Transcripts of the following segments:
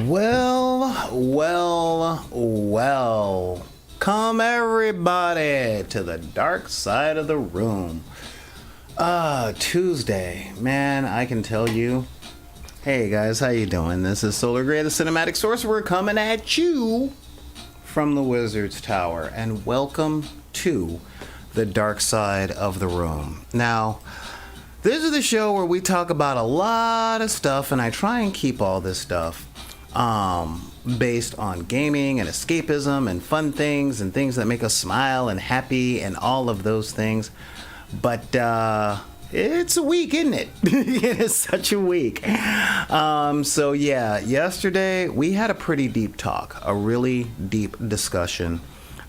Well. Come everybody to the dark side of the room. Tuesday. Man, I can tell you. Hey guys, how you doing? This is Solar Gray, the Cinematic Sorcerer, coming at you from the Wizard's Tower. And welcome to the dark side of the room. Now, this is the show where we talk about a lot of stuff, and I try and keep all this stuff based on gaming and escapism and fun things and things that make us smile and happy and all of those things. But it's a week, isn't it? It is such a week. So yeah, yesterday we had a pretty deep talk, a really deep discussion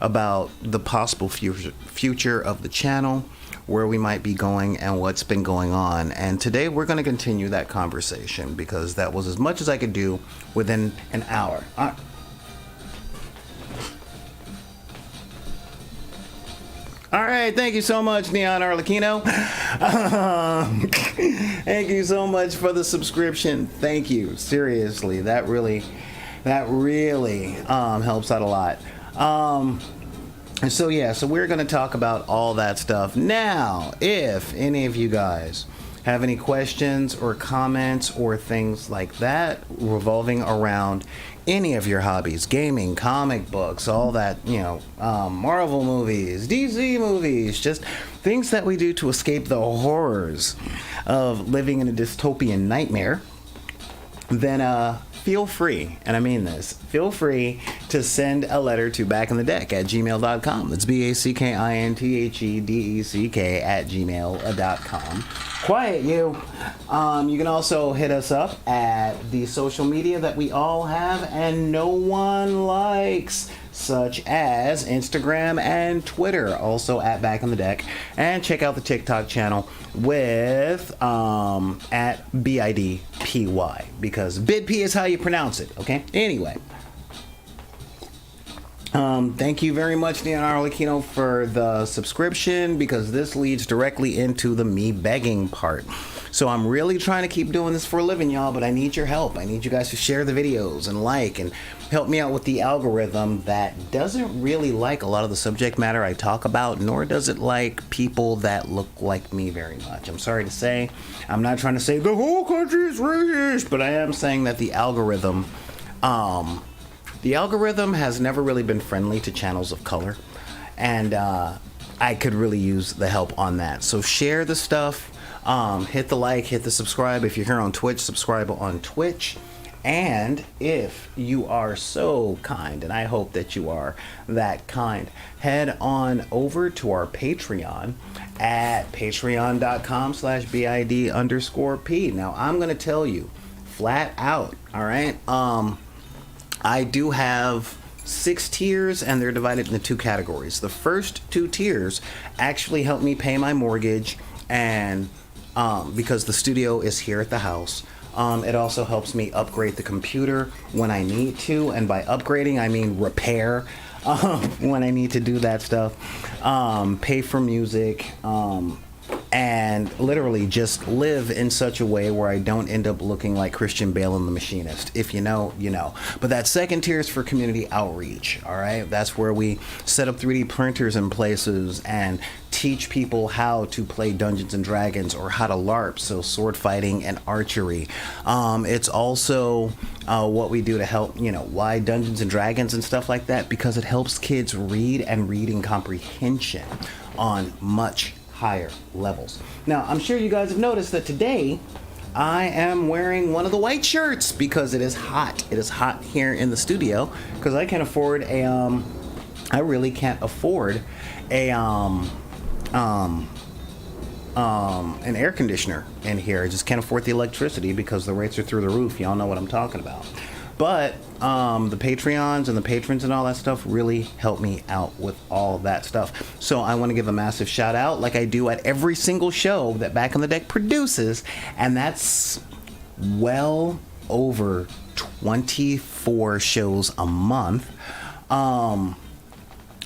about the possible future of the channel, where we might be going and what's been going on. And today we're going to continue that conversation because that was as much as I could do within an hour. All right, thank you so much, Neon Arlecchino. Thank you so much for the subscription. Thank you. Seriously, that really helps out a lot. And so we're going to talk about all that stuff. Now, if any of you guys have any questions or comments or things like that revolving around any of your hobbies, gaming, comic books, all that, Marvel movies, DC movies, just things that we do to escape the horrors of living in a dystopian nightmare, then feel free, and I mean this, feel free to send a letter to backinthedeck@gmail.com. That's BACKINTHEDECK@gmail.com. Quiet you. You can also hit us up at the social media that we all have and no one likes, such as Instagram and Twitter, also at Back on the Deck. And check out the TikTok channel with at BIDPY, because BidP is how you pronounce it, okay? Anyway. Thank you very much, Neon Arlecchino, for the subscription, because this leads directly into the me begging part. So I'm really trying to keep doing this for a living, y'all, but I need your help. I need you guys to share the videos and like and help me out with the algorithm that doesn't really like a lot of the subject matter I talk about, nor does it like people that look like me very much. I'm sorry to say, I'm not trying to say the whole country is racist, but I am saying that the algorithm has never really been friendly to channels of color, and I could really use the help on that. So share the stuff, hit the like, hit the subscribe. If you're here on Twitch, subscribe on Twitch. And if you are so kind, and I hope that you are that kind, head on over to our Patreon at patreon.com/BID_P. Now, I'm going to tell you flat out, all right? I do have 6 tiers, and they're divided into 2 categories. The first 2 tiers actually help me pay my mortgage, and because the studio is here at the house. It also helps me upgrade the computer when I need to, and by upgrading I mean repair when I need to do that stuff, pay for music, and literally just live in such a way where I don't end up looking like Christian Bale in The Machinist. If you know, you know. But that second tier is for community outreach, all right? That's where we set up 3D printers in places and teach people how to play Dungeons and Dragons or how to LARP, so sword fighting and archery. It's also what we do to help, why Dungeons and Dragons and stuff like that, because it helps kids read and reading comprehension on much higher levels. Now, I'm sure you guys have noticed that today I am wearing one of the white shirts because it is hot. It is hot here in the studio because I can't afford I really can't afford an air conditioner in here. I just can't afford the electricity because the rates are through the roof. Y'all know what I'm talking about. But the Patreons and the patrons and all that stuff really help me out with all that stuff. So I want to give a massive shout out, like I do at every single show that Back on the Deck produces, and that's well over 24 shows a month.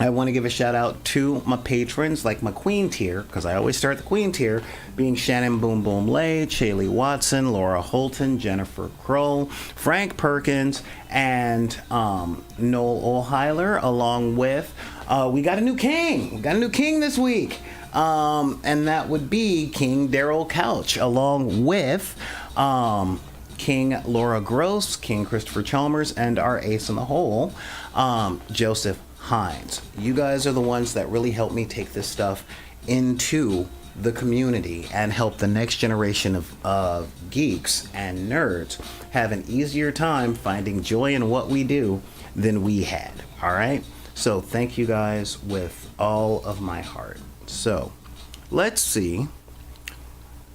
I want to give a shout out to my patrons, like my queen tier, because I always start the queen tier, being Shannon Boom Boom Lay, Shaylee Watson, Laura Holton, Jennifer Kroll, Frank Perkins, and Noel O'Heiler, along with, we got a new king. We got a new king this week. And that would be King Daryl Couch, along with King Laura Gross, King Christopher Chalmers, and our ace in the hole, Joseph Hines. You guys are the ones that really help me take this stuff into the community and help the next generation of geeks and nerds have an easier time finding joy in what we do than we had. All right? So thank you guys with all of my heart. So let's see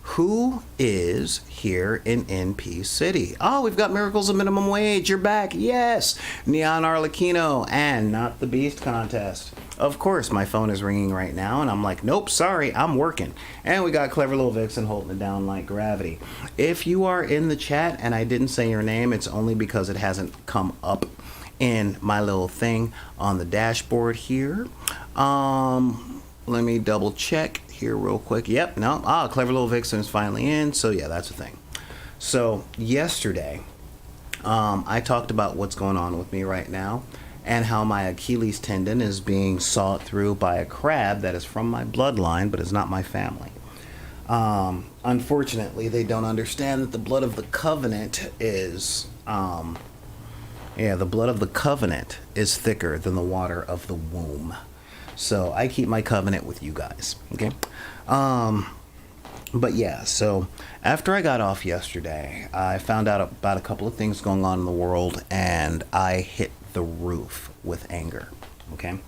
who is here in NP City. Oh, we've got Miracles of Minimum Wage. You're back. Yes. Neon Arlecchino and Not the Beast Contest. Of course, my phone is ringing right now, and I'm like, nope, sorry, I'm working. And we got Clever Little Vixen holding it down like gravity. If you are in the chat and I didn't say your name, it's only because it hasn't come up in my little thing on the dashboard here. Let me double check here real quick. Yep, no. Clever Little Vixen is finally in. So yeah, that's the thing. So yesterday, I talked about what's going on with me right now and how my Achilles tendon is being sawed through by a crab that is from my bloodline, but is not my family. Unfortunately, they don't understand that the blood of the covenant is, the blood of the covenant is thicker than the water of the womb. So I keep my covenant with you guys, okay? But yeah, so after I got off yesterday, I found out about a couple of things going on in the world, and I hit the roof with anger, okay?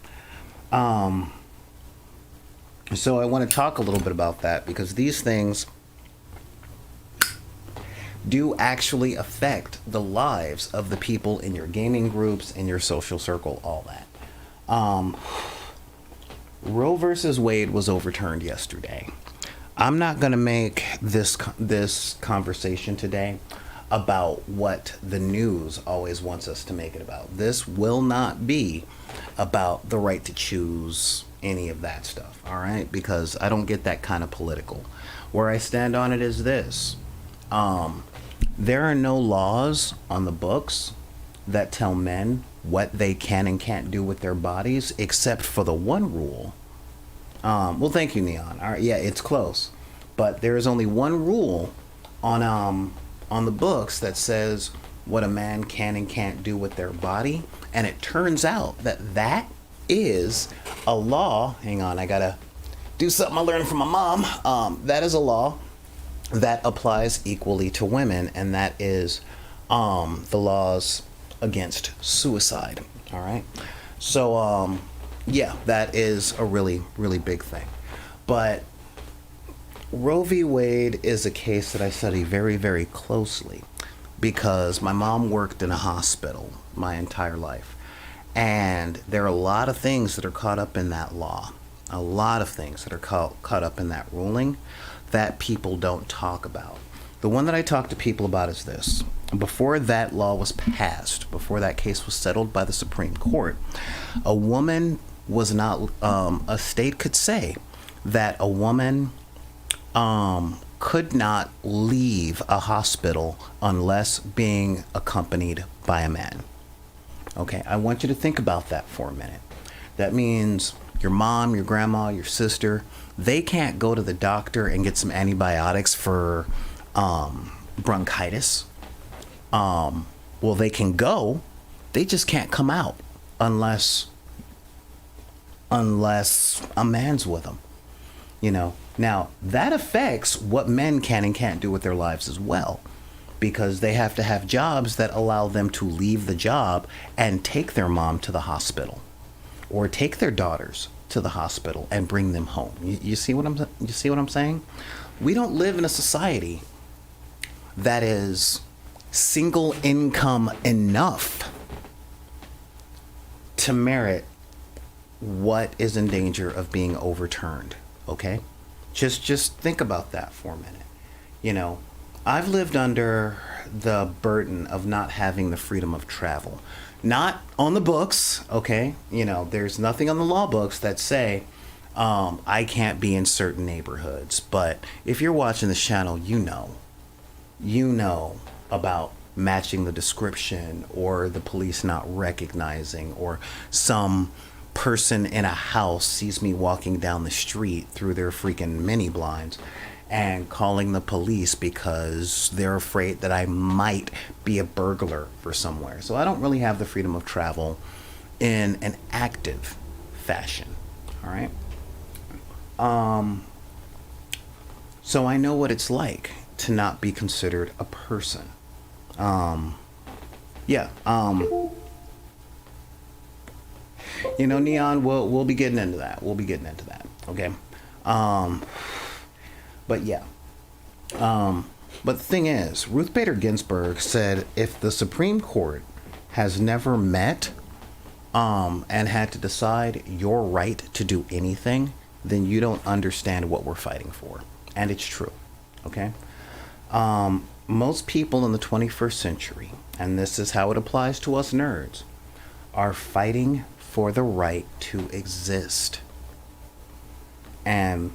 So I want to talk a little bit about that, because these things do actually affect the lives of the people in your gaming groups, in your social circle, all that. Roe versus Wade was overturned yesterday. I'm not going to make this conversation today about what the news always wants us to make it about. This will not be about the right to choose any of that stuff, all right? Because I don't get that kind of political. Where I stand on it is this. There are no laws on the books that tell men what they can and can't do with their bodies, except for the one rule. Well, thank you, Neon. All right, yeah, it's close. But there is only one rule on the books that says what a man can and can't do with their body. And it turns out that that is a law. Hang on, I gotta do something I learned from my mom. That is a law that applies equally to women, and that is the laws against suicide. All right. So, yeah, that is a really, really big thing. But Roe v. Wade is a case that I study very, very closely because my mom worked in a hospital my entire life. And there are a lot of things that are caught up in that law, a lot of things that are caught up in that ruling that people don't talk about. The one that I talk to people about is this. Before that law was passed, before that case was settled by the Supreme Court, a woman was not, a state could say that a woman could not leave a hospital unless being accompanied by a man. Okay, I want you to think about that for a minute. That means your mom, your grandma, your sister, they can't go to the doctor and get some antibiotics for bronchitis. Well, they can go, they just can't come out unless a man's with them, you know. Now, that affects what men can and can't do with their lives as well, because they have to have jobs that allow them to leave the job and take their mom to the hospital or take their daughters to the hospital and bring them home. You see what I'm saying? We don't live in a society that is single income enough to merit what is in danger of being overturned. Okay? Just think about that for a minute. You know, I've lived under the burden of not having the freedom of travel. Not on the books, okay? You know, there's nothing on the law books that say I can't be in certain neighborhoods. But if you're watching this channel, you know about matching the description, or the police not recognizing, or some person in a house sees me walking down the street through their freaking mini blinds and calling the police because they're afraid that I might be a burglar for somewhere. So I don't really have the freedom of travel in an active fashion. All right. So I know what it's like to not be considered a person. Yeah. You know, Neon, we'll be getting into that. Okay. But yeah. But the thing is, Ruth Bader Ginsburg said if the Supreme Court has never met and had to decide your right to do anything, then you don't understand what we're fighting for. And it's true. Okay? Most people in the 21st century, and this is how it applies to us nerds, are fighting for the right to exist. And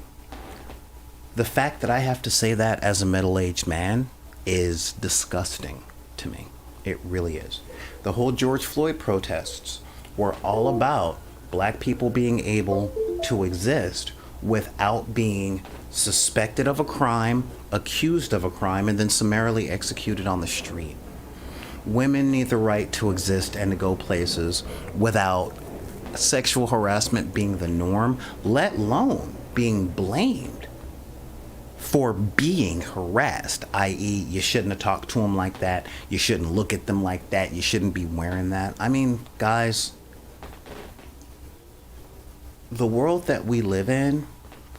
the fact that I have to say that as a middle-aged man is disgusting to me. It really is. The whole George Floyd protests were all about black people being able to exist without being suspected of a crime, accused of a crime, and then summarily executed on the street. Women need the right to exist and to go places without sexual harassment being the norm, let alone being blamed for being harassed, i.e. you shouldn't have talked to them like that, you shouldn't look at them like that, you shouldn't be wearing that. I mean, guys, the world that we live in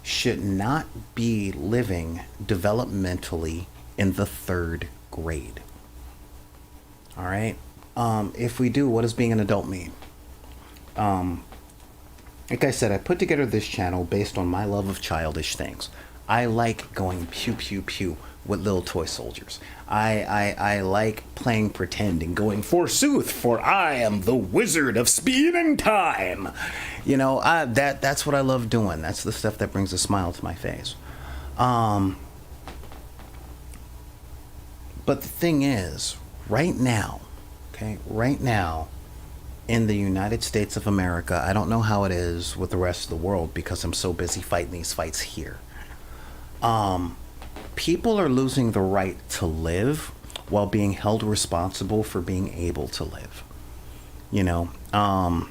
should not be living developmentally in the 3rd grade. All right? If we do, what does being an adult mean? Like I said, I put together this channel based on my love of childish things. I like going pew pew pew with little toy soldiers. I like playing pretend and going, forsooth, for I am the wizard of speed and time. You know, that's what I love doing. That's the stuff that brings a smile to my face. But the thing is, right now, in the United States of America, I don't know how it is with the rest of the world because I'm so busy fighting these fights here. People are losing the right to live while being held responsible for being able to live. You know, I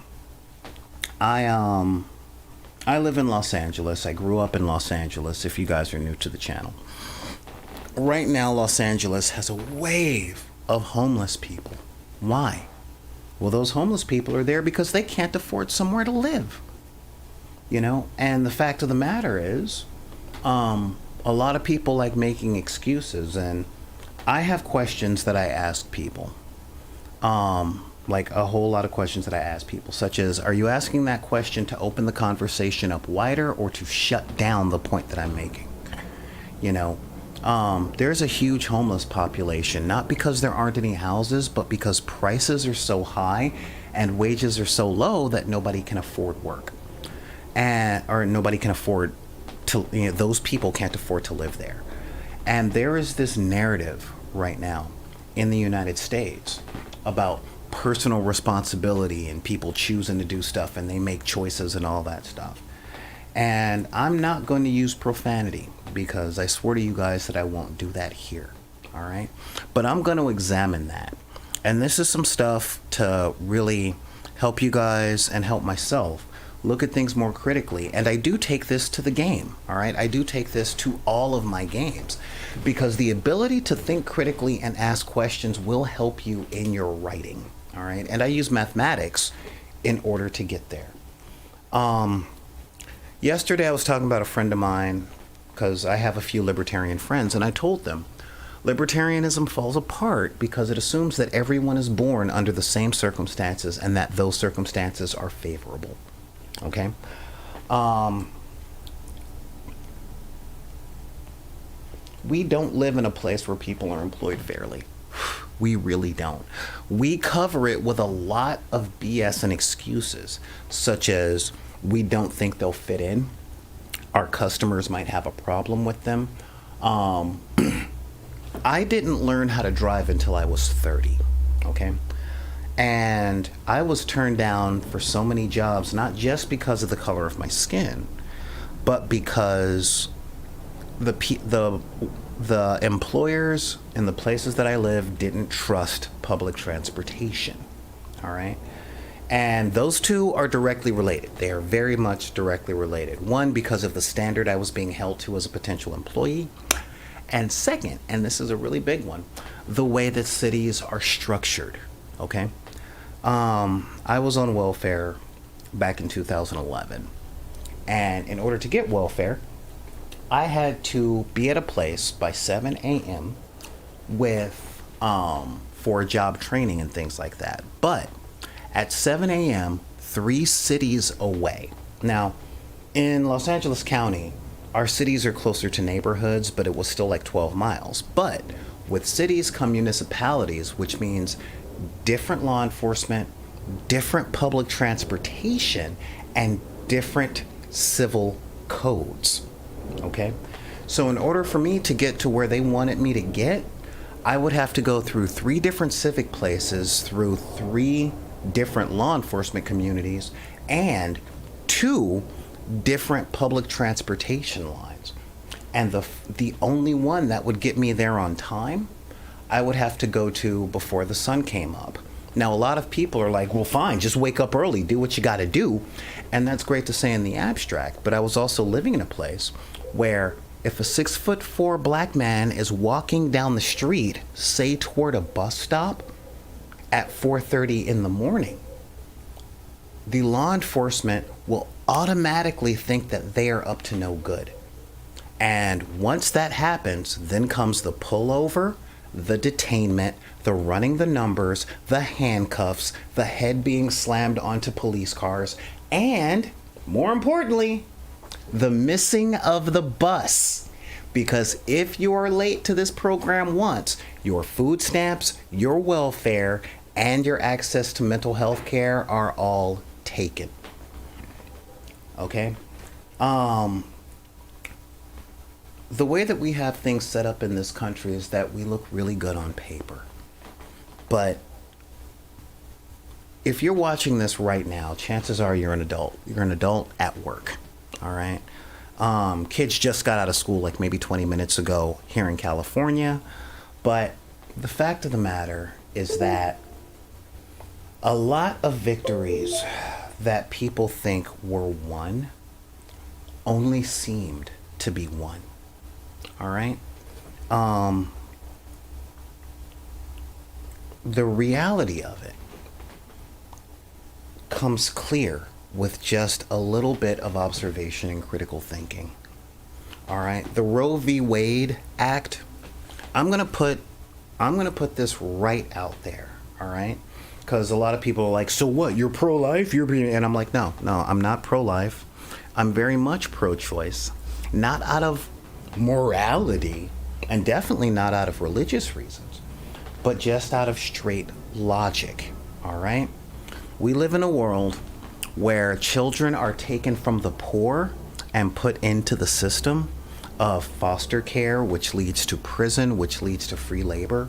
live in Los Angeles. I grew up in Los Angeles, if you guys are new to the channel. Right now, Los Angeles has a wave of homeless people. Why? Well, those homeless people are there because they can't afford somewhere to live. You know, and the fact of the matter is, a lot of people like making excuses, and I have questions that I ask people. Like a whole lot of questions that I ask people, such as, are you asking that question to open the conversation up wider or to shut down the point that I'm making? You know, there's a huge homeless population, not because there aren't any houses, but because prices are so high and wages are so low that nobody can afford work. Or nobody can afford to, you know, those people can't afford to live there. And there is this narrative right now in the United States about personal responsibility and people choosing to do stuff and they make choices and all that stuff. And I'm not going to use profanity because I swear to you guys that I won't do that here. All right. But I'm going to examine that. And this is some stuff to really help you guys and help myself look at things more critically. And I do take this to the game. All right. I do take this to all of my games because the ability to think critically and ask questions will help you in your writing. All right. And I use mathematics in order to get there. Yesterday I was talking about a friend of mine because I have a few libertarian friends, and I told them libertarianism falls apart because it assumes that everyone is born under the same circumstances and that those circumstances are favorable. Okay? we don't live in a place where people are employed fairly. We really don't. We cover it with a lot of BS and excuses, such as we don't think they'll fit in. Our customers might have a problem with them. I didn't learn how to drive until I was 30, okay? And I was turned down for so many jobs, not just because of the color of my skin, but because the employers in the places that I live didn't trust public transportation, all right? And those two are directly related. They are very much directly related. One, because of the standard I was being held to as a potential employee. And second, and this is a really big one, the way that cities are structured, okay? I was on welfare back in 2011. And in order to get welfare, I had to be at a place by 7 a.m. with for job training and things like that. But at 7 a.m., 3 cities away. Now, in Los Angeles County, our cities are closer to neighborhoods, but it was still like 12 miles. But with cities come municipalities, which means different law enforcement, different public transportation, and different civil codes. Okay? So in order for me to get to where they wanted me to get, I would have to go through 3 different civic places, through 3 different law enforcement communities, and 2 different public transportation lines. And the only one that would get me there on time, I would have to go to before the sun came up. Now, a lot of people are like, well, fine, just wake up early, do what you got to do. And that's great to say in the abstract. But I was also living in a place where if a 6'4" black man is walking down the street, say toward a bus stop at 4:30 in the morning, the law enforcement will automatically think that they are up to no good. And once that happens, then comes the pullover, the detainment, the running the numbers, the handcuffs, the head being slammed onto police cars, and more importantly, the missing of the bus. Because if you are late to this program once, your food stamps, your welfare, and your access to mental health care are all taken. Okay? The way that we have things set up in this country is that we look really good on paper. But if you're watching this right now, chances are you're an adult. You're an adult at work. All right? Kids just got out of school like maybe 20 minutes ago here in California. But the fact of the matter is that a lot of victories that people think were won only seemed to be won. All right? The reality of it comes clear with just a little bit of observation and critical thinking. All right? The Roe v. Wade Act, I'm going to put this right out there. All right? Because a lot of people are like, so what? You're pro-life? And I'm like, no, I'm not pro-life. I'm very much pro-choice. Not out of morality, and definitely not out of religious reasons, but just out of straight logic. All right? We live in a world where children are taken from the poor and put into the system of foster care, which leads to prison, which leads to free labor.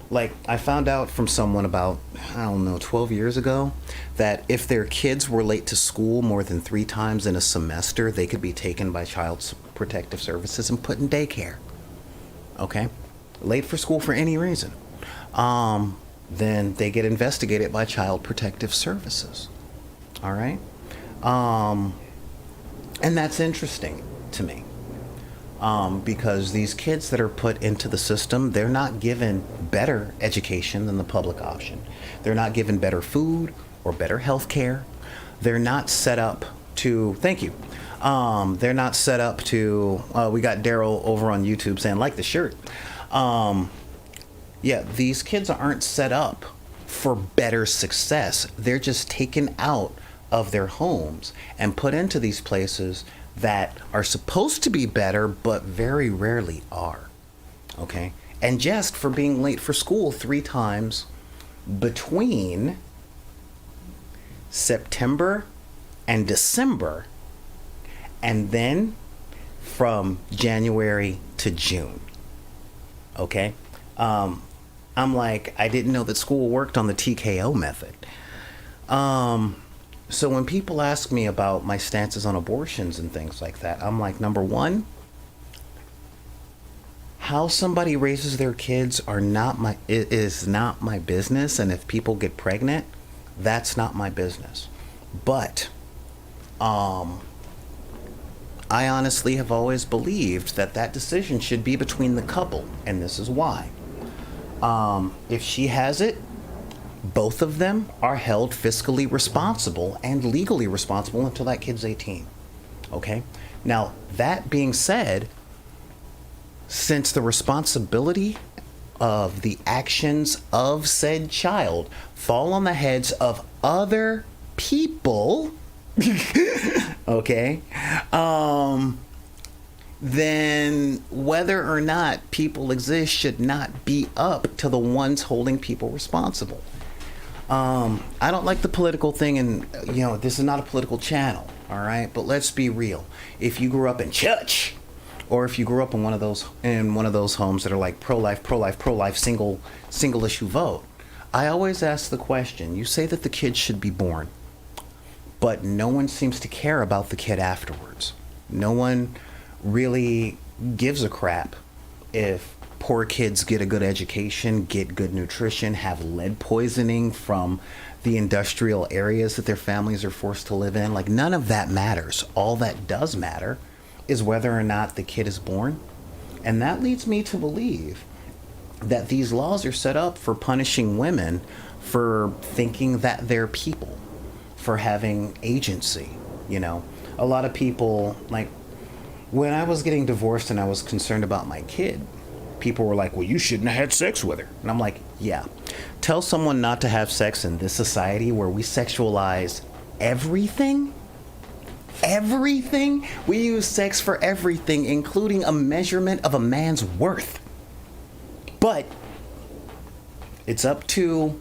Like, I found out from someone about, 12 years ago, that if their kids were late to school more than 3 times in a semester, they could be taken by Child Protective Services and put in daycare. Okay? Late for school for any reason. Then they get investigated by Child Protective Services. All right? And that's interesting to me. Because these kids that are put into the system, they're not given better education than the public option. They're not given better food or better health care. They're not set up to, thank you. They're not set up to, we got Daryl over on YouTube saying, like the shirt. Yeah, these kids aren't set up for better success. They're just taken out of their homes and put into these places that are supposed to be better, but very rarely are. Okay? And just for being late for school 3 times between September and December, and then from January to June. Okay? I'm like, I didn't know that school worked on the TKO method. So when people ask me about my stances on abortions and things like that, I'm like, number one, how somebody raises their kids is not my business, and if people get pregnant, that's not my business. But I honestly have always believed that decision should be between the couple, and this is why. If she has it, both of them are held fiscally responsible and legally responsible until that kid's 18. Okay? Now, that being said, since the responsibility of the actions of said child fall on the heads of other people, okay, then whether or not people exist should not be up to the ones holding people responsible. I don't like the political thing, and this is not a political channel, all right? But let's be real. If you grew up in church, or if you grew up in one of those homes that are like pro-life, single issue vote, I always ask the question, you say that the kid should be born, but no one seems to care about the kid afterwards. No one really gives a crap if poor kids get a good education, get good nutrition, have lead poisoning from the industrial areas that their families are forced to live in. Like, none of that matters. All that does matter is whether or not the kid is born. And that leads me to believe that these laws are set up for punishing women for thinking that they're people, for having agency. A lot of people, like, when I was getting divorced and I was concerned about my kid, people were like, well, you shouldn't have had sex with her. And I'm like, yeah. Tell someone not to have sex in this society where we sexualize everything. Everything. We use sex for everything, including a measurement of a man's worth. But it's up to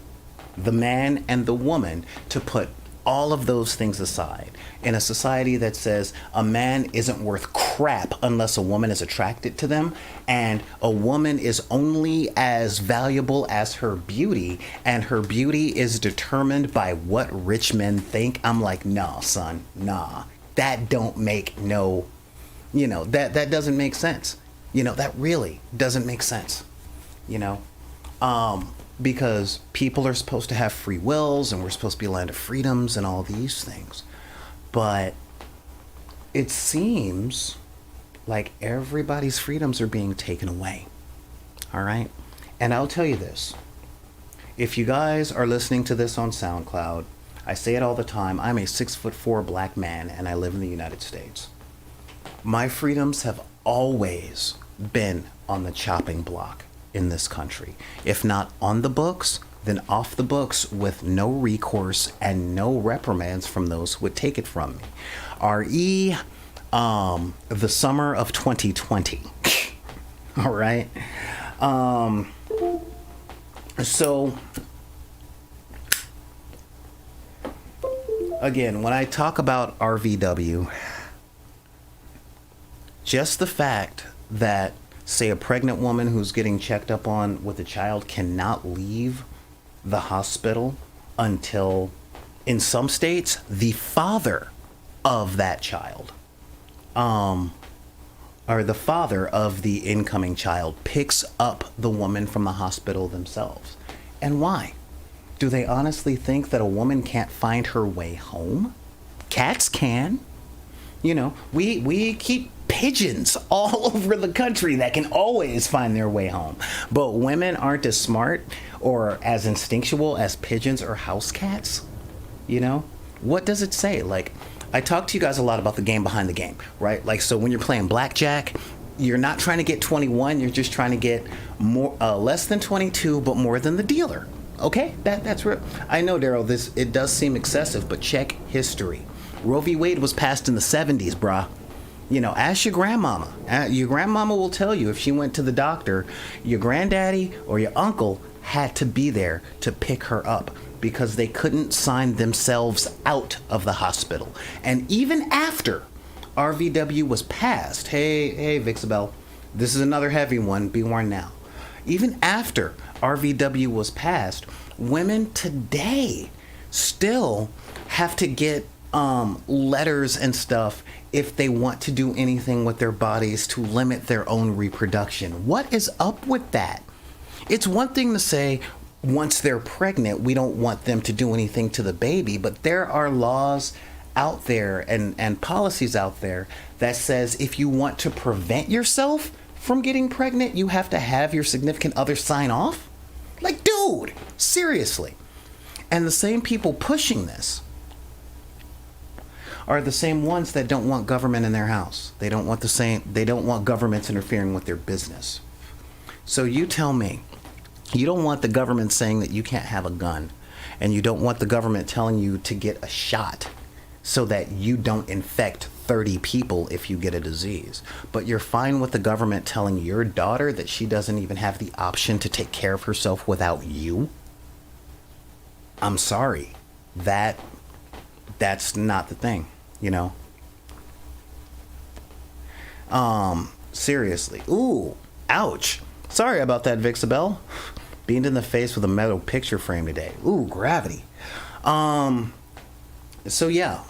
the man and the woman to put all of those things aside. In a society that says a man isn't worth crap unless a woman is attracted to them, and a woman is only as valuable as her beauty, and her beauty is determined by what rich men think, I'm like, nah, son, nah. That don't make no, that doesn't make sense. That really doesn't make sense. Because people are supposed to have free wills, and we're supposed to be a land of freedoms and all these things. But it seems like everybody's freedoms are being taken away. All right? And I'll tell you this. If you guys are listening to this on SoundCloud, I say it all the time, I'm a 6'4" black man, and I live in the United States. My freedoms have always been on the chopping block in this country. If not on the books, then off the books, with no recourse and no reprimands from those who would take it from me. R.E. The summer of 2020. All right. So again, when I talk about RVW, just the fact that, say, a pregnant woman who's getting checked up on with a child cannot leave the hospital until, in some states, the father of that child, or the father of the incoming child, picks up the woman from the hospital themselves. And why? Do they honestly think that a woman can't find her way home? Cats can. We keep pigeons all over the country that can always find their way home. But women aren't as smart or as instinctual as pigeons or house cats. What does it say? Like, I talk to you guys a lot about the game behind the game, right? Like, so when you're playing blackjack, you're not trying to get 21, you're just trying to get more, less than 22, but more than the dealer. Okay, that's real. I know, Daryl, it does seem excessive, but check history. Roe v. Wade was passed in the 70s, brah. Ask your grandmama. Your grandmama will tell you if she went to the doctor, your granddaddy or your uncle had to be there to pick her up because they couldn't sign themselves out of the hospital. And even after RVW was passed, hey, Vixabel, this is another heavy one, be warned now. Even after RVW was passed, women today still have to get letters and stuff if they want to do anything with their bodies to limit their own reproduction. What is up with that? It's one thing to say once they're pregnant, we don't want them to do anything to the baby, but there are laws out there and policies out there that says if you want to prevent yourself from getting pregnant, you have to have your significant other sign off. Like, dude, seriously. And the same people pushing this are the same ones that don't want government in their house. They don't want governments interfering with their business. So you tell me, you don't want the government saying that you can't have a gun, and you don't want the government telling you to get a shot so that you don't infect 30 people if you get a disease. But you're fine with the government telling your daughter that she doesn't even have the option to take care of herself without you? I'm sorry. That's not the thing, Seriously. Ooh, ouch. Sorry about that, Vixabel. Beamed in the face with a metal picture frame today. Ooh, gravity. So yeah,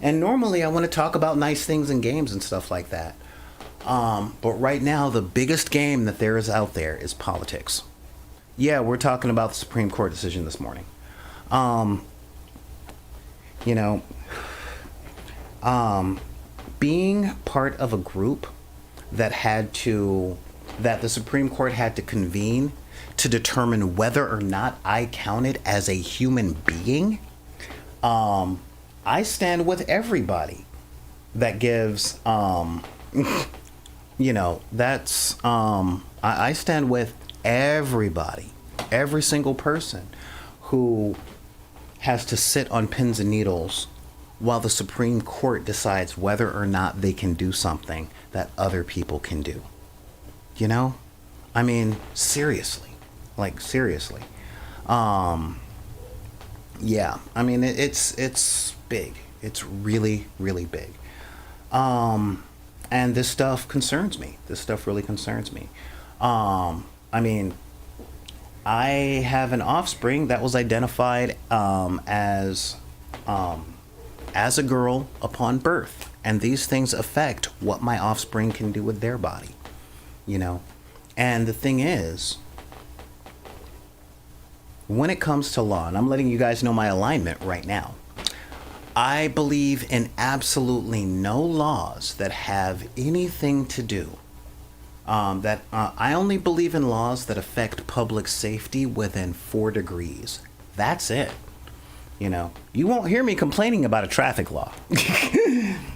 and normally I want to talk about nice things in games and stuff like that. But right now, the biggest game that there is out there is politics. Yeah, we're talking about the Supreme Court decision this morning. Being part of a group that the Supreme Court had to convene to determine whether or not I counted as a human being, I stand with everybody that gives, I stand with everybody, every single person who has to sit on pins and needles while the Supreme Court decides whether or not they can do something that other people can do. I mean, seriously. Like, seriously. Yeah, I mean, it's big. It's really, really big. And this stuff concerns me. This stuff really concerns me. I mean, I have an offspring that was identified as a girl upon birth, and these things affect what my offspring can do with their body, And the thing is, when it comes to law, and I'm letting you guys know my alignment right now, I believe in absolutely no laws that have anything to do. I only believe in laws that affect public safety within 4 degrees. That's it. You won't hear me complaining about a traffic law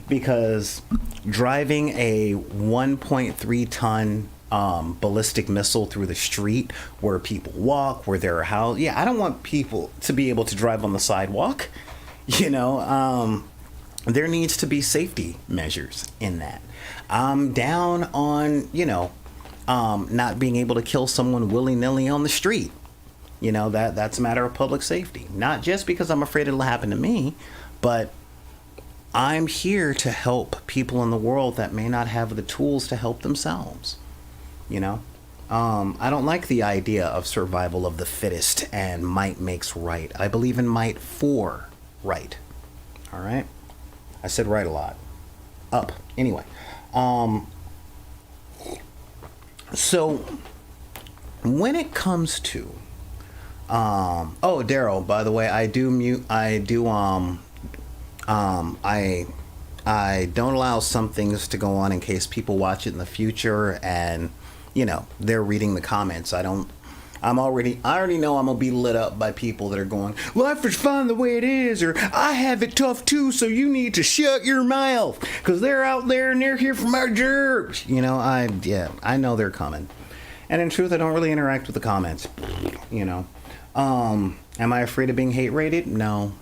because driving a 1.3 ton ballistic missile through the street where people walk, where there are houses. Yeah, I don't want people to be able to drive on the sidewalk. There needs to be safety measures in that. I'm down on, not being able to kill someone willy-nilly on the street. That's a matter of public safety. Not just because I'm afraid it'll happen to me, but I'm here to help people in the world that may not have the tools to help themselves. I don't like the idea of survival of the fittest and might makes right. I believe in might for right. All right? I said right a lot. Up. Anyway. So when it comes to Daryl, by the way, I don't allow some things to go on in case people watch it in the future and they're reading the comments. I already know I'm gonna be lit up by people that are going, life is fine the way it is, or I have it tough too, so you need to shut your mouth because they're out there and they're here from our gerbs. I know they're coming, and in truth, I don't really interact with the comments. Am I afraid of being hate rated? No,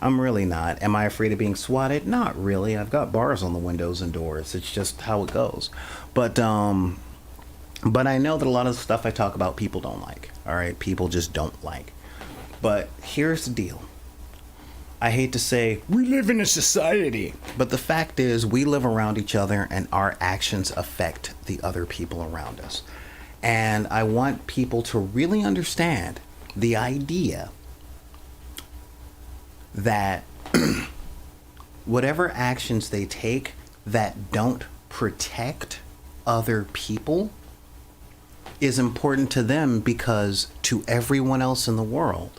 I'm really not. Am I afraid of being swatted? Not really. I've got bars on the windows and doors. It's just how it goes. But I know that a lot of the stuff I talk about people don't like. All right, people just don't like. But here's the deal. I hate to say we live in a society, but the fact is we live around each other and our actions affect the other people around us. And I want people to really understand the idea that whatever actions they take that don't protect other people is important to them, because to everyone else in the world,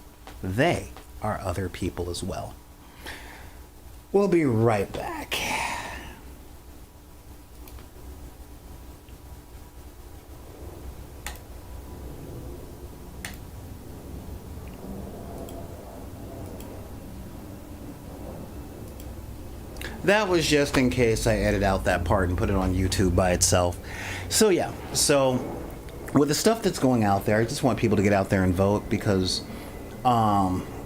they are other people as well. We'll be right back. That was just in case I edit out that part and put it on YouTube by itself. So yeah, with the stuff that's going out there, I just want people to get out there and vote, because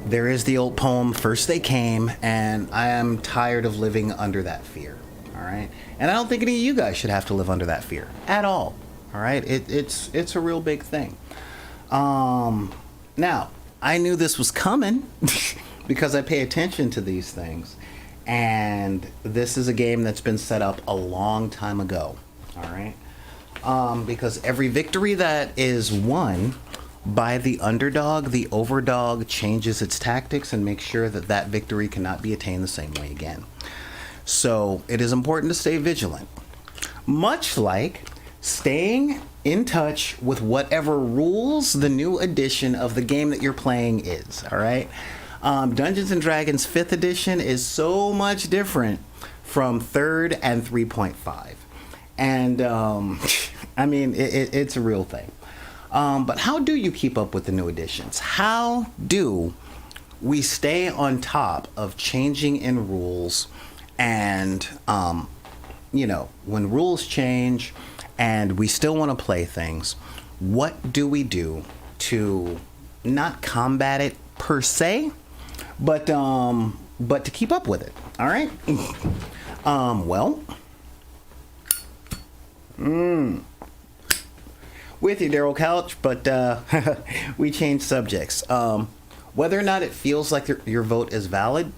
there is the old poem, first they came, and I am tired of living under that fear. All right, and I don't think any of you guys should have to live under that fear at all. All right, it's a real big thing. Now, I knew this was coming because I pay attention to these things, and this is a game that's been set up a long time ago. All right. Because every victory that is won by the underdog, the overdog changes its tactics and makes sure that that victory cannot be attained the same way again. So it is important to stay vigilant. Much like staying in touch with whatever rules the new edition of the game that you're playing is. All right. Dungeons and Dragons 5th edition is so much different from 3rd and 3.5. And I mean, it's a real thing. But how do you keep up with the new editions? How do we stay on top of changing in rules? And, when rules change and we still want to play things, what do we do to not combat it per se, but to keep up with it? All right. With you, Daryl Couch, but we changed subjects. Whether or not it feels like your vote is valid,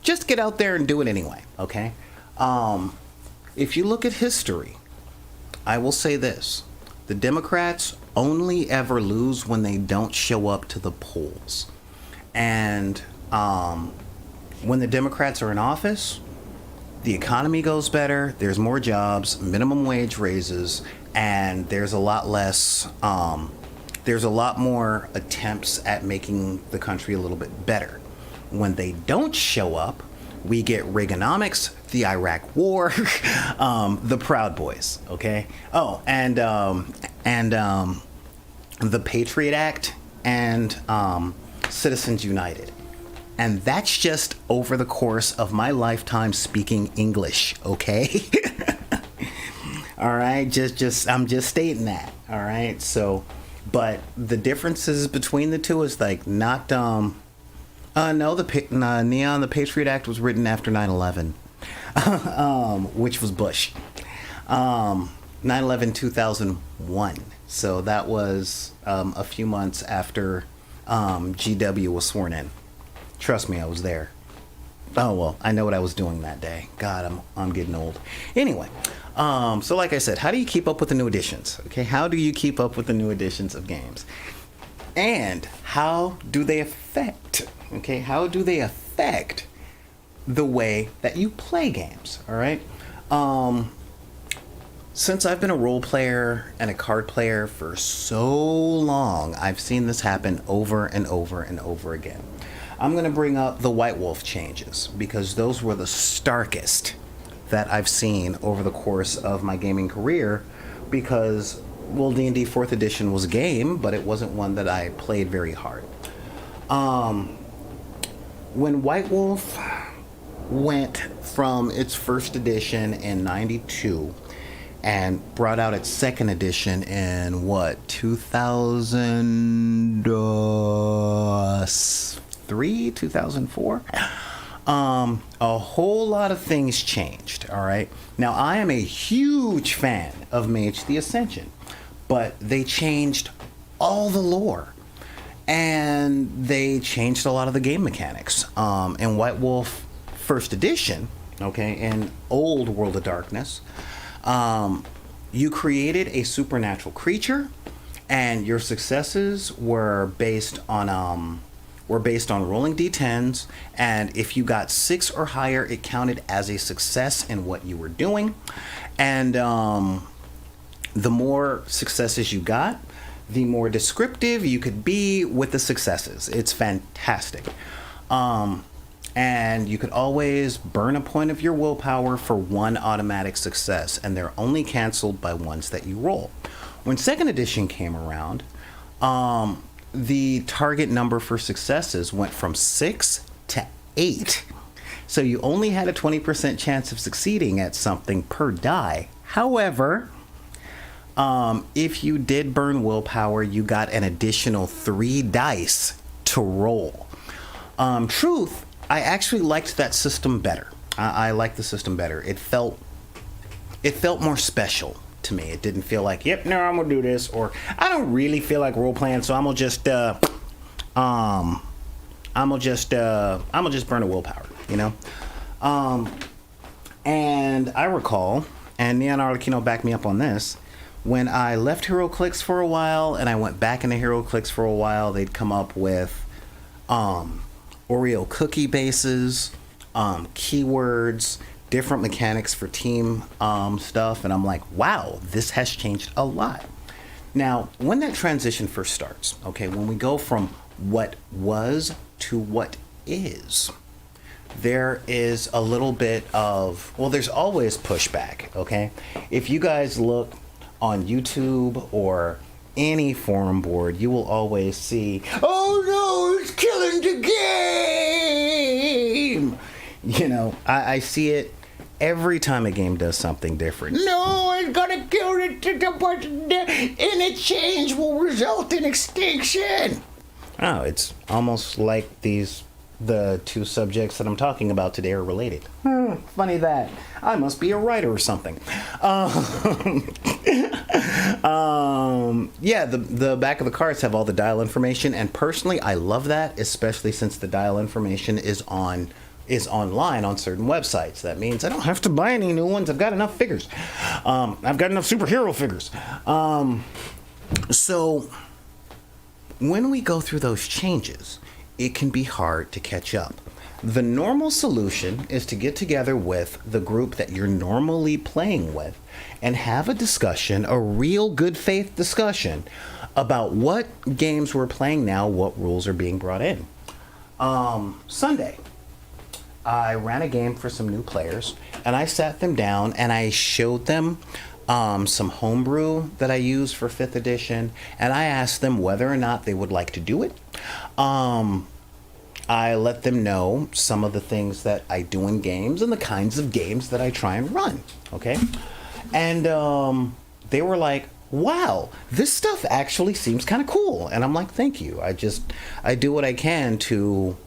just get out there and do it anyway, okay? If you look at history, I will say this. The Democrats only ever lose when they don't show up to the polls. And when the Democrats are in office, the economy goes better, there's more jobs, minimum wage raises, and there's a lot more attempts at making the country a little bit better. When they don't show up, we get Reaganomics, the Iraq War, the Proud Boys, okay? Oh, and the Patriot Act and Citizens United. And that's just over the course of my lifetime speaking English, okay? All right, I'm just stating that. All right, so, but the differences between the two is like not no, Neon, the Patriot Act was written after 9/11, which was Bush. 9/11 2001. So that was a few months after GW was sworn in. Trust me, I was there. Oh well, I know what I was doing that day. God, I'm getting old. Anyway, so like I said, how do you keep up with the new editions? Okay, how do you keep up with the new editions of games? And how do they affect? Okay, how do they affect the way that you play games? All right. Since I've been a role player and a card player for so long, I've seen this happen over and over and over again. I'm going to bring up the White Wolf changes because those were the starkest that I've seen over the course of my gaming career, because, well, D&D 4th edition was a game, but it wasn't one that I played very hard. When White Wolf went from its first edition in 92 and brought out its second edition in 2005 2003, 2004. A whole lot of things changed, all right? Now, I am a huge fan of Mage the Ascension, but they changed all the lore, and they changed a lot of the game mechanics. In White Wolf First Edition, okay, in old World of Darkness, you created a supernatural creature, and your successes were based on rolling d10s, and if you got 6 or higher, it counted as a success in what you were doing. And the more successes you got, the more descriptive you could be with the successes. It's fantastic. And you could always burn a point of your willpower for one automatic success, and they're only canceled by ones that you roll. When second edition came around, the target number for successes went from 6 to 8. So you only had a 20% chance of succeeding at something per die. However, if you did burn willpower, you got an additional 3 dice to roll. Truth, I actually liked that system better. I liked the system better. It felt more special to me. It didn't feel like, yep, no, I'm gonna do this, or I don't really feel like role playing, so I'm gonna just burn a willpower, you know. And I recall, and Neon Arlecchino backed me up on this, when I left HeroClix for a while and I went back into HeroClix for a while, they'd come up with Oreo cookie bases, keywords, different mechanics for team stuff, and I'm like, wow, this has changed a lot. Now, when that transition first starts, okay, when we go from what was to what is, there is a little bit of, well, there's always pushback, okay? If you guys look on YouTube or any forum board, you will always see, oh no, it's killing the game! You know, I see it every time a game does something different. No, it's gonna kill it, and a change will result in extinction. Oh, it's almost like the two subjects that I'm talking about today are related. Funny that. I must be a writer or something. Yeah, the back of the cards have all the dial information, and personally, I love that, especially since the dial information is online on certain websites. That means I don't have to buy any new ones. I've got enough figures. I've got enough superhero figures. So when we go through those changes, it can be hard to catch up. The normal solution is to get together with the group that you're normally playing with and have a discussion, a real good faith discussion about what games we're playing now, what rules are being brought in. Sunday, I ran a game for some new players, and I sat them down and I showed them some homebrew that I use for 5th edition, and I asked them whether or not they would like to do it. I let them know some of the things that I do in games and the kinds of games that I try and run, okay? And they were like, wow, this stuff actually seems kind of cool. And I'm like, thank you. I do what I can to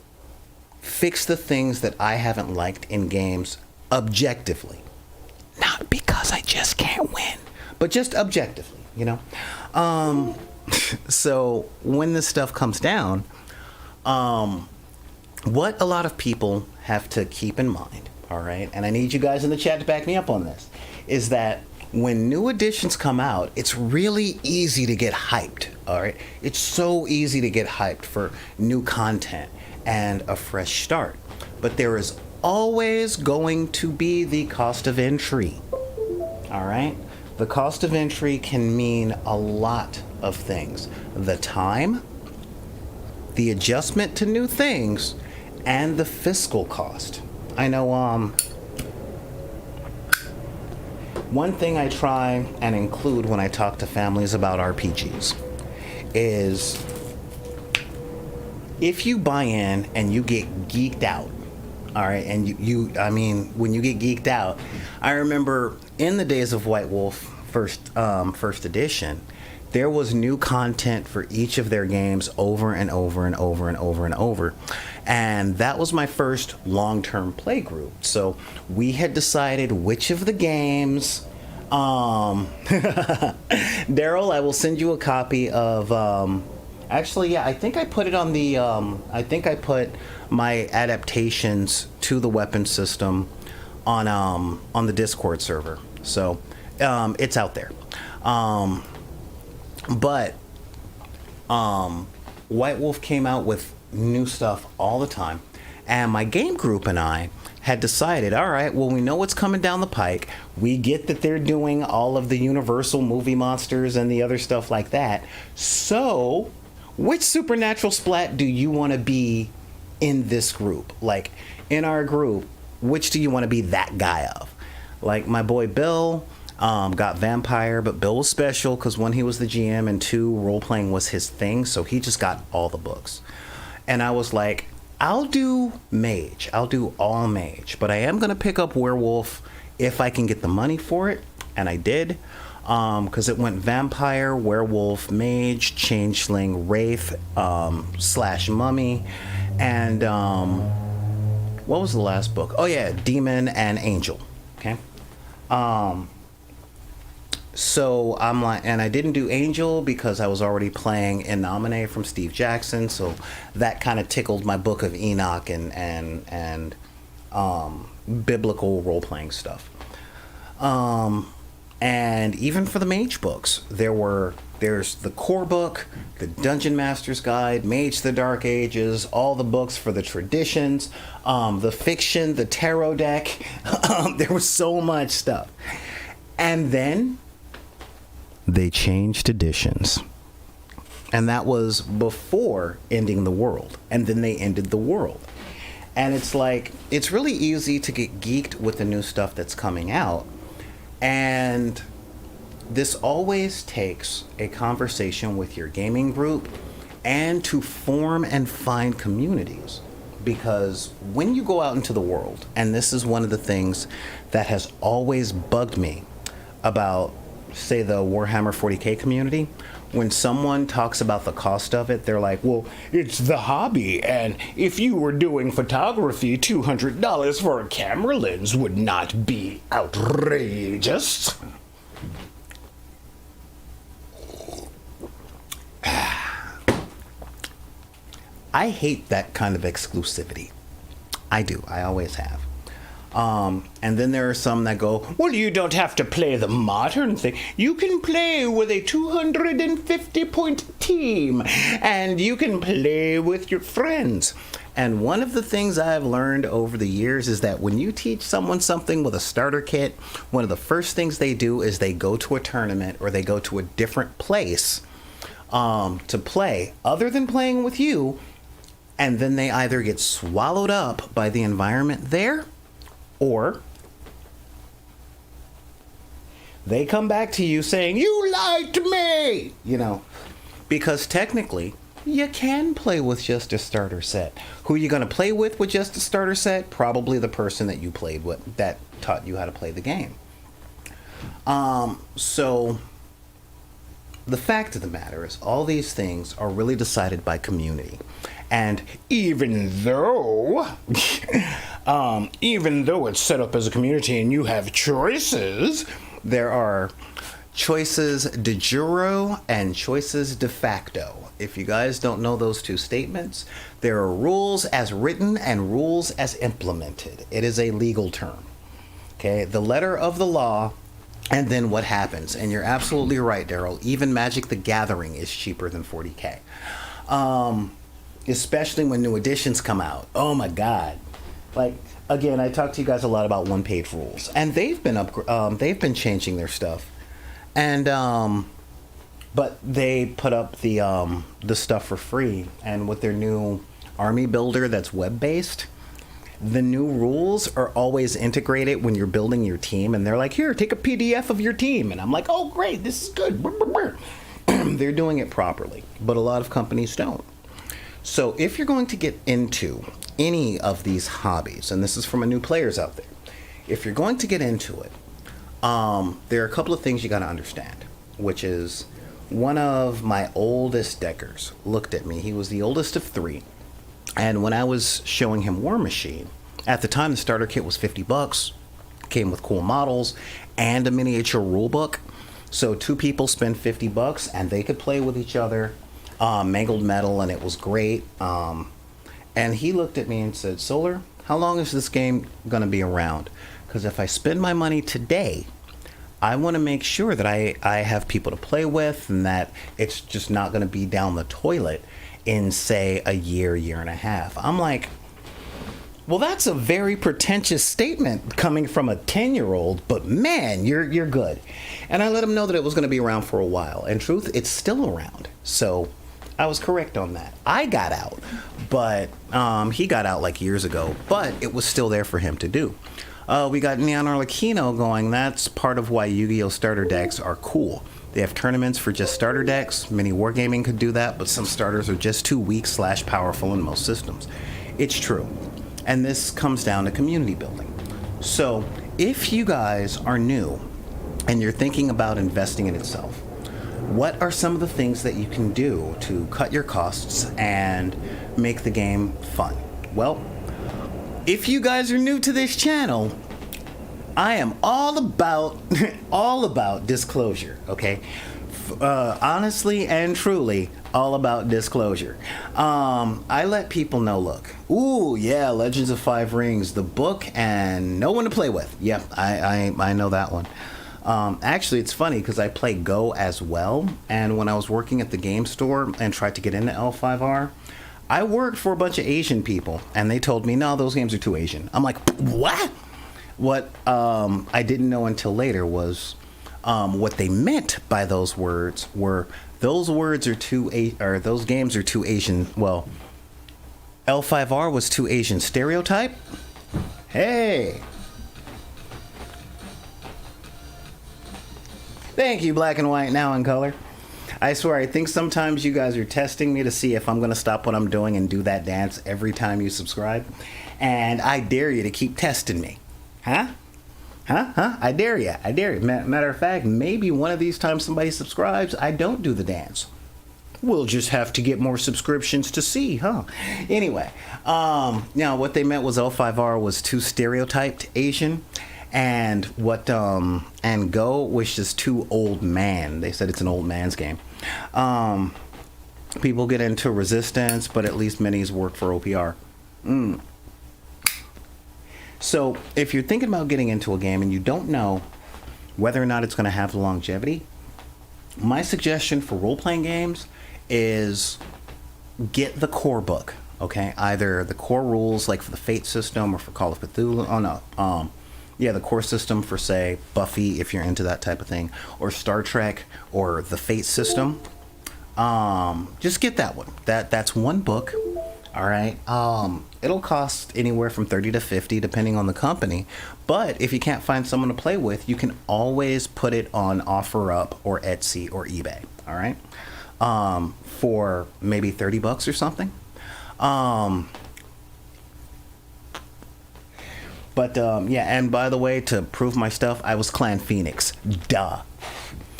fix the things that I haven't liked in games objectively. Not because I just can't win, but just objectively, you know? So when this stuff comes down, what a lot of people have to keep in mind, all right, and I need you guys in the chat to back me up on this, is that when new editions come out, it's really easy to get hyped, all right? It's so easy to get hyped for new content and a fresh start. But there is always going to be the cost of entry, all right? The cost of entry can mean a lot of things. The time, the adjustment to new things, and the fiscal cost. I know one thing I try and include when I talk to families about RPGs is if you buy in and you get geeked out, all right, and I mean, when you get geeked out, I remember in the days of White Wolf first edition, there was new content for each of their games over and over and over and over and over. And that was my first long-term play group. So we had decided which of the games. Daryl, I will send you a copy of. Actually, yeah, I think I put it on the. I think I put my adaptations to the weapon system on the Discord server. So it's out there. But White Wolf came out with new stuff all the time, and my game group and I had decided, all right, well, we know what's coming down the pike. We get that they're doing all of the Universal movie monsters and the other stuff like that. So which supernatural splat do you want to be in this group? Like, in our group, which do you want to be that guy of? Like, my boy Bill got vampire, but Bill was special because one, he was the GM, and two, role-playing was his thing, so he just got all the books. And I was like, I'll do mage. I'll do all mage, but I am going to pick up werewolf if I can get the money for it, and I did. Because it went vampire, werewolf, mage, changeling, wraith, / mummy, and what was the last book? Oh yeah, demon and angel. Okay. So I'm like, and I didn't do angel because I was already playing Innomine from Steve Jackson, so that kind of tickled my Book of Enoch and biblical role playing stuff. And even for the mage books, there's the core book, the Dungeon Master's Guide, Mage the Dark Ages, all the books for the traditions, the fiction, the tarot deck. There was so much stuff. And then they changed editions. And that was before ending the world. And then they ended the world. And it's like, it's really easy to get geeked with the new stuff that's coming out. And this always takes a conversation with your gaming group and to form and find communities. Because when you go out into the world, and this is one of the things that has always bugged me about, say, the Warhammer 40K community, when someone talks about the cost of it, they're like, well, it's the hobby, and if you were doing photography, $200 for a camera lens would not be outrageous. I hate that kind of exclusivity. I do. I always have. And then there are some that go, well, you don't have to play the modern thing. You can play with a 250-point team, and you can play with your friends. And one of the things I've learned over the years is that when you teach someone something with a starter kit, one of the first things they do is they go to a tournament or they go to a different place to play, other than playing with you, and then they either get swallowed up by the environment there, or they come back to you saying, you lied to me, because technically you can play with just a starter set. Who are you going to play with just a starter set? Probably the person that you played with, that taught you how to play the game. So the fact of the matter is all these things are really decided by community. And even though it's set up as a community and you have choices, there are choices de jure and choices de facto. If you guys don't know those two statements, there are rules as written and rules as implemented. It is a legal term. Okay, the letter of the law, and then what happens. And you're absolutely right, Daryl. Even Magic the Gathering is cheaper than 40K. Especially when new editions come out. Oh my God. Like, again, I talked to you guys a lot about one-page rules, and they've been changing their stuff. And but they put up the stuff for free, and with their new army builder that's web-based, the new rules are always integrated when you're building your team, and they're like, here, take a PDF of your team. And I'm like, oh great, this is good. They're doing it properly, but a lot of companies don't. So if you're going to get into any of these hobbies, and this is from a new players out there, if you're going to get into it, there are a couple of things you got to understand, which is one of my oldest deckers looked at me. He was the oldest of three. And when I was showing him War Machine, at the time the starter kit was $50, came with cool models and a miniature rule book. So two people spend $50 and they could play with each other, mangled metal, and it was great. And he looked at me and said, Solar, how long is this game going to be around? Because if I spend my money today, I want to make sure that I have people to play with and that it's just not going to be down the toilet in, say, a year, year and a half. I'm like, well, that's a very pretentious statement coming from a 10-year-old, but man, you're good. And I let him know that it was going to be around for a while. In truth, it's still around. So I was correct on that. I got out, but he got out like years ago, but it was still there for him to do. We got Neon Arlecchino going. That's part of why Yu-Gi-Oh! Starter decks are cool. They have tournaments for just starter decks. Mini Wargaming could do that, but some starters are just too weak / powerful in most systems. It's true. And this comes down to community building. So if you guys are new and you're thinking about investing in itself, what are some of the things that you can do to cut your costs and make the game fun? Well, if you guys are new to this channel, I am all about disclosure, okay? Honestly and truly, all about disclosure. I let people know, look, ooh, yeah, Legends of Five Rings, the book, and no one to play with. Yep, I know that one. Actually, it's funny because I play Go as well, and when I was working at the game store and tried to get into L5R, I worked for a bunch of Asian people, and they told me, no, those games are too Asian. I'm like, what? What I didn't know until later was what they meant by those words were those words are too or those games are too Asian. Well, L5R was too Asian stereotype. Hey. Thank you, Black and White, now in color. I swear, I think sometimes you guys are testing me to see if I'm going to stop what I'm doing and do that dance every time you subscribe. And I dare you to keep testing me. Huh? I dare you. Matter of fact, maybe one of these times somebody subscribes, I don't do the dance. We'll just have to get more subscriptions to see, huh? Anyway, now what they meant was L5R was too stereotyped Asian. And and Go was just too old man. They said it's an old man's game. People get into Resistance, but at least minis work for OPR. So if you're thinking about getting into a game and you don't know whether or not it's going to have the longevity, my suggestion for role-playing games is get the core book, okay? Either the core rules, like for the Fate system, or for Call of Cthulhu. Oh, no. Yeah, the core system for, say, Buffy, if you're into that type of thing, or Star Trek, or the Fate system. Just get that one. That's one book. All right. It'll cost anywhere from $30 to $50, depending on the company. But if you can't find someone to play with, you can always put it on OfferUp or Etsy or eBay. All right. For maybe $30 or something. But yeah, and by the way, to prove my stuff, I was Clan Phoenix. Duh.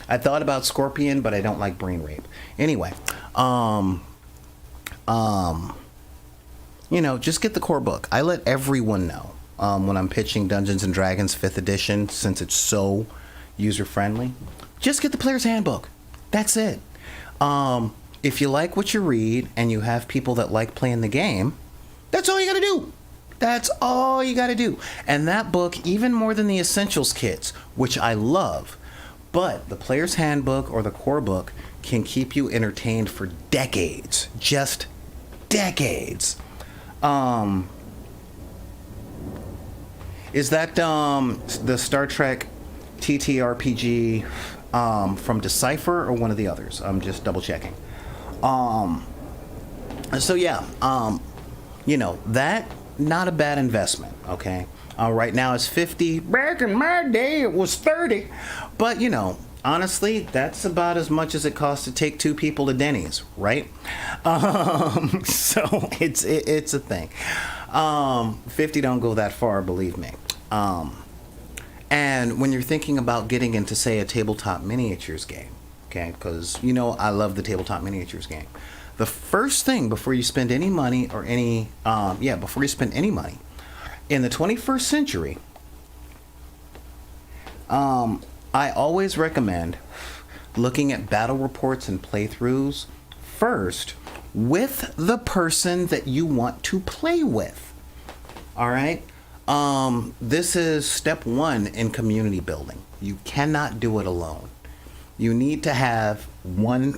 I thought about Scorpion, but I don't like brain rape. Anyway, you know, just get the core book. I let everyone know when I'm pitching Dungeons and Dragons 5th edition, since it's so user friendly. Just get the player's handbook. That's it. If you like what you read and you have people that like playing the game, that's all you gotta do. That's all you gotta do. And that book, even more than the Essentials kits, which I love, but the player's handbook or the core book can keep you entertained for decades. Just decades. Is that the Star Trek TTRPG from Decipher or one of the others? I'm just double checking. So yeah, you know, that not a bad investment, okay? Right now it's 50. Back in my day it was 30. But you know, honestly, that's about as much as it costs to take two people to Denny's, right? So it's a thing. 50 don't go that far, believe me. And when you're thinking about getting into, say, a tabletop miniatures game, Okay, because I love the tabletop miniatures game. The first thing before you spend any money before you spend any money in the 21st century, I always recommend looking at battle reports and playthroughs first with the person that you want to play with. All right? This is step one in community building. You cannot do it alone. You need to have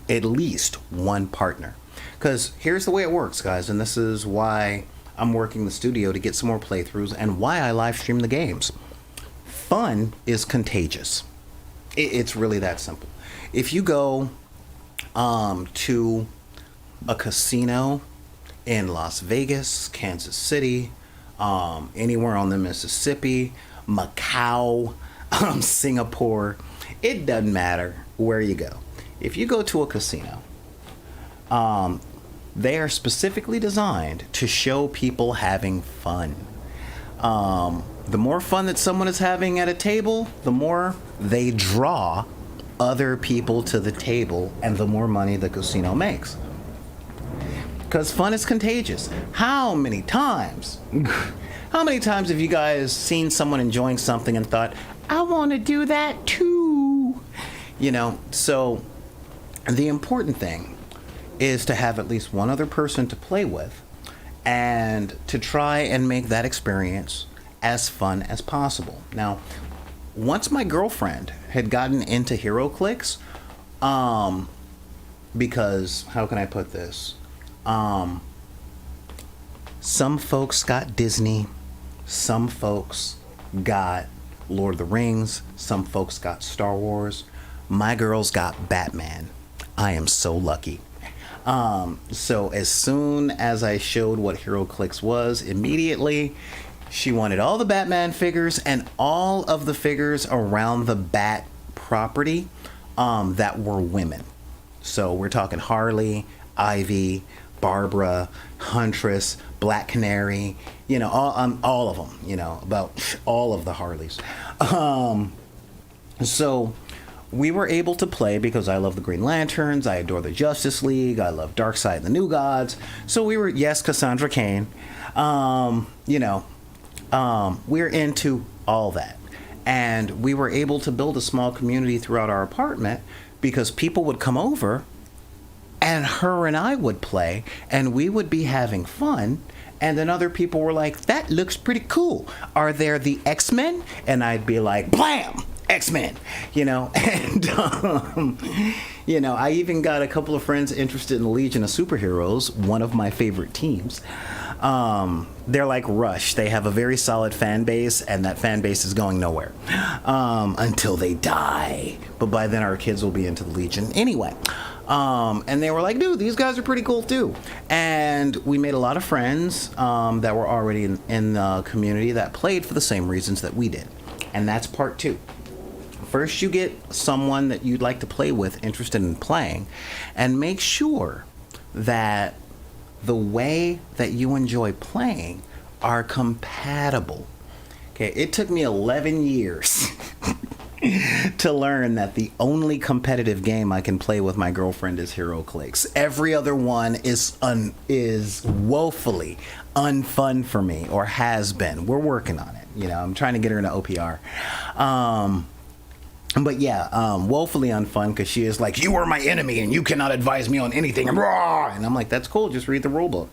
at least one partner. Because here's the way it works, guys, and this is why I'm working the studio to get some more playthroughs and why I live stream the games. Fun is contagious. It's really that simple. If you go to a casino in Las Vegas, Kansas City, anywhere on the Mississippi, Macau, Singapore, it doesn't matter where you go. If you go to a casino, they are specifically designed to show people having fun. The more fun that someone is having at a table, the more they draw other people to the table and the more money the casino makes. Because fun is contagious. How many times have you guys seen someone enjoying something and thought, I want to do that too? So the important thing is to have at least one other person to play with and to try and make that experience as fun as possible. Now, once my girlfriend had gotten into HeroClix, because, how can I put this? Some folks got Disney, some folks got Lord of the Rings, some folks got Star Wars. My girls got Batman. I am so lucky. So as soon as I showed what HeroClix was, immediately she wanted all the Batman figures and all of the figures around the Bat property that were women. So we're talking Harley, Ivy, Barbara, Huntress, Black Canary, all of them, about all of the Harleys. So we were able to play because I love the Green Lanterns, I adore the Justice League, I love Darkseid and the New Gods. So we were, yes, Cassandra Cain, we're into all that. And we were able to build a small community throughout our apartment because people would come over and her and I would play and we would be having fun. And then other people were like, that looks pretty cool. Are there the X-Men? And I'd be like, blam! X-Men, and, I even got a couple of friends interested in the Legion of Superheroes, one of my favorite teams. They're like Rush. They have a very solid fan base, and that fan base is going nowhere until they die. But by then, our kids will be into the Legion anyway. And they were like, dude, these guys are pretty cool too. And we made a lot of friends that were already in the community that played for the same reasons that we did. And that's part two. First, you get someone that you'd like to play with interested in playing, and make sure that the way that you enjoy playing are compatible. Okay, it took me 11 years to learn that the only competitive game I can play with my girlfriend is HeroClix. Every other one is woefully unfun for me, or has been. We're working on it. I'm trying to get her into OPR. But yeah, woefully unfun because she is like, you are my enemy and you cannot advise me on anything. And I'm like, that's cool. Just read the rule book.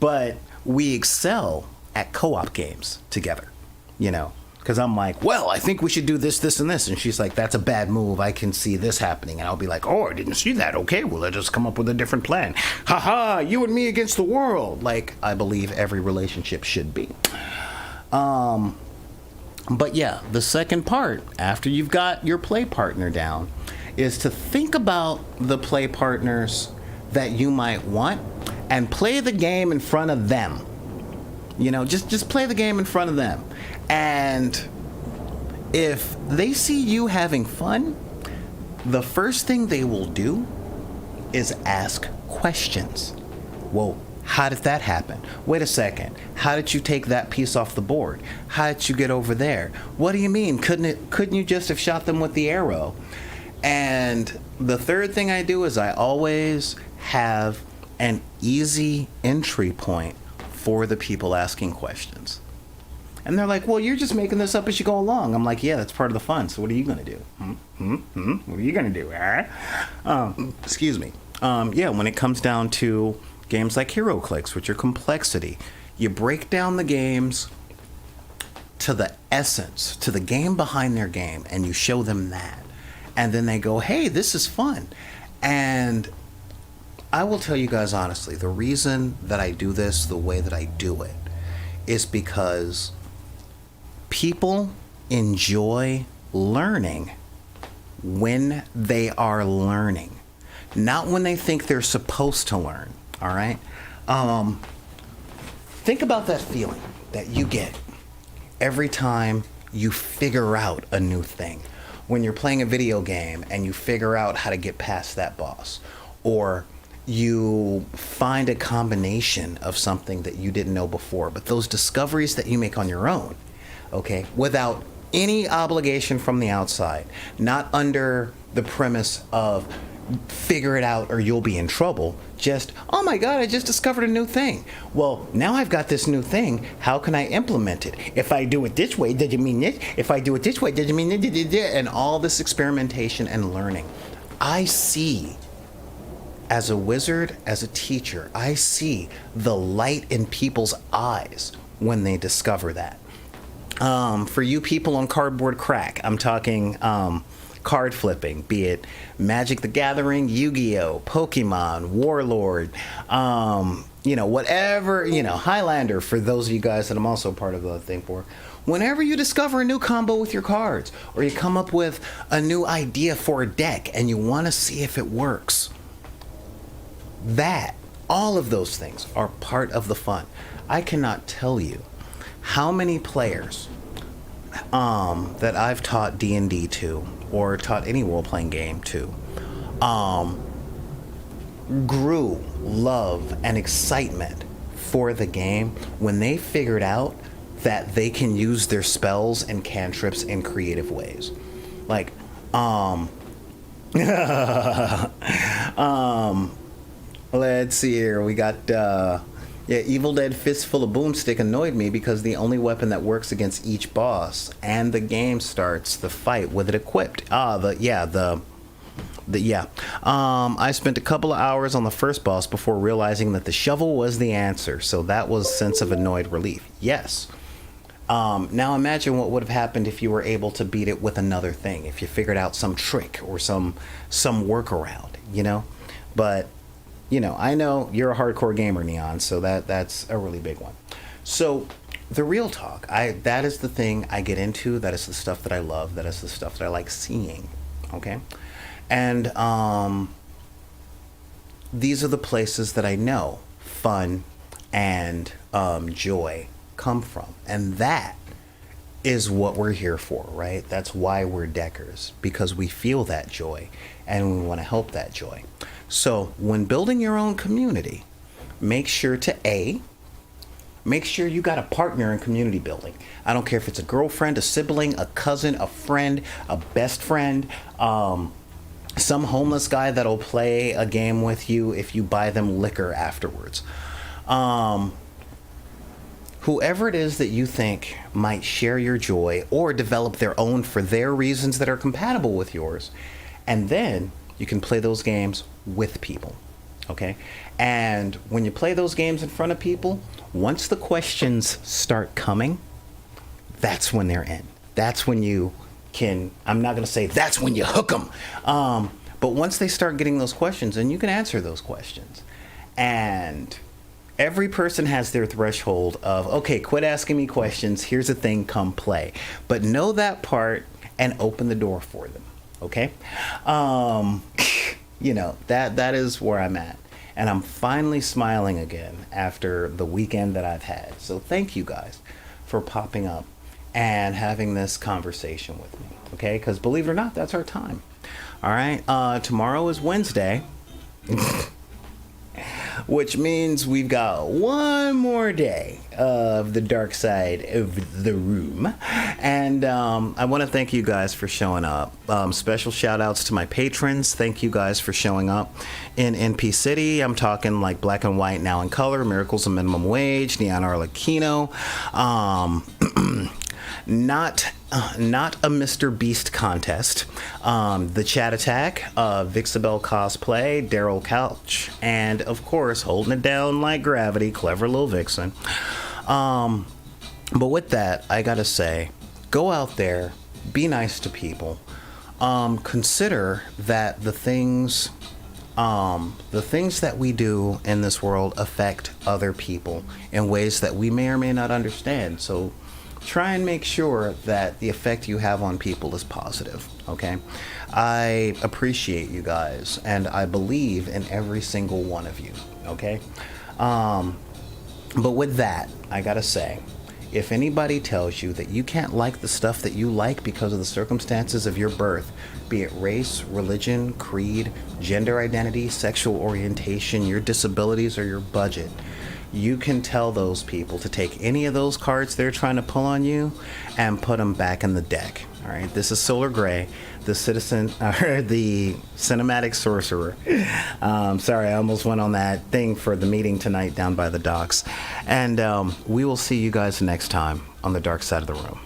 But we excel at co-op games together, because I'm like, well, I think we should do this, this, and this. And she's like, that's a bad move. I can see this happening. And I'll be like, oh, I didn't see that. Okay, well, let's just come up with a different plan. Ha ha, you and me against the world. Like I believe every relationship should be. But yeah, the second part, after you've got your play partner down, is to think about the play partners that you might want and play the game in front of them. Just play the game in front of them. And if they see you having fun, the first thing they will do is ask questions. Well, How did that happen? Wait a second. How did you take that piece off the board? How did you get over there? What do you mean? Couldn't you just have shot them with the arrow? And the third thing I do is I always have an easy entry point for the people asking questions. And they're like, well, you're just making this up as you go along. I'm like, yeah, that's part of the fun. So what are you going to do? What are you going to do? Excuse me. Yeah, when it comes down to games like HeroClix, which are complexity, you break down the games to the essence, to the game behind their game, and you show them that. And then they go, hey, this is fun. And I will tell you guys honestly, the reason that I do this the way that I do it is because people enjoy learning when they are learning, not when they think they're supposed to learn. All right? Think about that feeling that you get every time you figure out a new thing. When you're playing a video game and you figure out how to get past that boss, or you find a combination of something that you didn't know before, but those discoveries that you make on your own, okay, without any obligation from the outside, not under the premise of figure it out or you'll be in trouble, just, oh my God, I just discovered a new thing. Well, now I've got this new thing. How can I implement it? If I do it this way, does it mean this? If I do it this way, does it mean this? And all this experimentation and learning. I see, as a wizard, as a teacher, I see the light in people's eyes when they discover that. For you people on Cardboard Crack, I'm talking card flipping, be it Magic the Gathering, Yu-Gi-Oh, Pokemon, Warlord, whatever, Highlander, for those of you guys that I'm also part of the thing for. Whenever you discover a new combo with your cards, or you come up with a new idea for a deck and you want to see if it works, all of those things are part of the fun. I cannot tell you how many players that I've taught D&D to, or taught any role-playing game to, grew love and excitement for the game when they figured out that they can use their spells and cantrips in creative ways. Like, let's see here. We got, Evil Dead Fistful of Boomstick annoyed me because the only weapon that works against each boss, and the game starts the fight with it equipped. I spent a couple of hours on the first boss before realizing that the shovel was the answer, so that was sense of annoyed relief. Yes. Now imagine what would have happened if you were able to beat it with another thing, if you figured out some trick or some workaround, But I know you're a hardcore gamer, Neon, so that's a really big one. So the real talk, that is the thing I get into. That is the stuff that I love. That is the stuff that I like seeing. Okay? And these are the places that I know fun and joy come from. And that is what we're here for, right? That's why we're deckers, because we feel that joy and we want to help that joy. So when building your own community, make sure to make sure you got a partner in community building. I don't care if it's a girlfriend, a sibling, a cousin, a friend, a best friend, some homeless guy that'll play a game with you if you buy them liquor afterwards. Whoever it is that you think might share your joy or develop their own for their reasons that are compatible with yours, and then you can play those games with people, okay? And when you play those games in front of people, once the questions start coming, that's when they're in. That's when you can, I'm not going to say that's when you hook them, but once they start getting those questions, then you can answer those questions. And every person has their threshold of, okay, quit asking me questions, here's a thing, come play. But know that part and open the door for them. Okay? That is where I'm at. And I'm finally smiling again after the weekend that I've had. So thank you guys for popping up and having this conversation with me. Okay? Because believe it or not, that's our time. All right? Tomorrow is Wednesday. which means we've got one more day of the dark side of the room. And I want to thank you guys for showing up. Special shout outs to my patrons. Thank you guys for showing up in NP City. I'm talking like Black and White, Now in Color, Miracles of Minimum Wage, Neon Arlecchino, not a Mr. Beast contest, the Chat Attack, Vixabel Cosplay, Daryl Couch, and of course holding it down like gravity, Clever Lil Vixen. But with that, I gotta say, go out there, be nice to people. Consider that the things that we do in this world affect other people in ways that we may or may not understand. So try and make sure that the effect you have on people is positive, okay? I appreciate you guys, and I believe in every single one of you, okay? But with that, I gotta say, if anybody tells you that you can't like the stuff that you like because of the circumstances of your birth, be it race, religion, creed, gender identity, sexual orientation, your disabilities, or your budget, you can tell those people to take any of those cards they're trying to pull on you and put them back in the deck. All right, this is Solar Gray, the the cinematic sorcerer. Sorry, I almost went on that thing for the meeting tonight down by the docks. And we will see you guys next time on the dark side of the room.